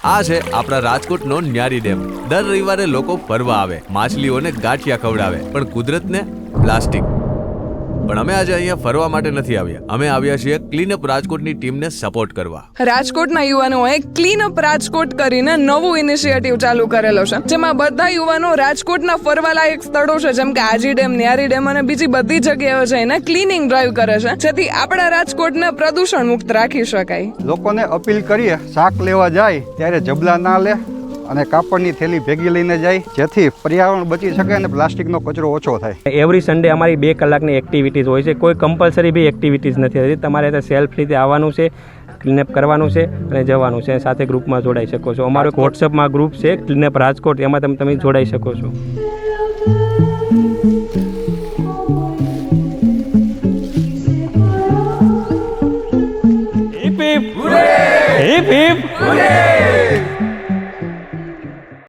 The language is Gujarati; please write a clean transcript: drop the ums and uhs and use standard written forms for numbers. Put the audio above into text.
આ છે આપણા રાજકોટનો ન્યારી ડેમ. દર રવિવારે લોકો ફરવા આવે, માછલીઓને ગાંઠિયા ખવડાવે, પણ કુદરતને પ્લાસ્ટિક. પણ અમે આજે અહીંયા ફરવા માટે નથી આવ્યા. અમે આવ્યા છીએ ક્લીનઅપ રાજકોટની ટીમને સપોર્ટ કરવા. રાજકોટના યુવાનોએ ક્લીનઅપ રાજકોટ કરીને નવું ઇનિશિયેટિવ ચાલુ કરેલો છે, જેમાં બધા યુવાનો રાજકોટના ફરવાલાયક સ્થળો છે જેમ કે આજી ડેમ, ન્યારી ડેમ અને બીજી બધી જગ્યાઓ જઈને ક્લીનિંગ ડ્રાઈવ કરે છે, જેથી આપણા રાજકોટને પ્રદૂષણ મુક્ત રાખી શકાય. લોકોને અપીલ કરીએ, શાક લેવા જાય ત્યારે જબલા ના લે અને કાપડની થેલી ભેગી લઈને જાય, જેથી પર્યાવરણ બચી શકે અને પ્લાસ્ટિકનો કચરો ઓછો થાય. એવરી સન્ડે અમારી 2 કલાકની એક્ટિવિટીઝ હોય છે. કોઈ કમ્પલસરી બી એક્ટિવિટીઝ નથી હોતી. તમારે સેલ્ફ રીતે આવવાનું છે, ક્લીનઅપ કરવાનું છે અને જવાનું છે. સાથે ગ્રુપમાં જોડાઈ શકો છો. અમારો એક વોટ્સઅપમાં ગ્રુપ છે ક્લીનઅપ રાજકોટ, એમાં તમે જોડાઈ શકો છો. Heap heap heap heap.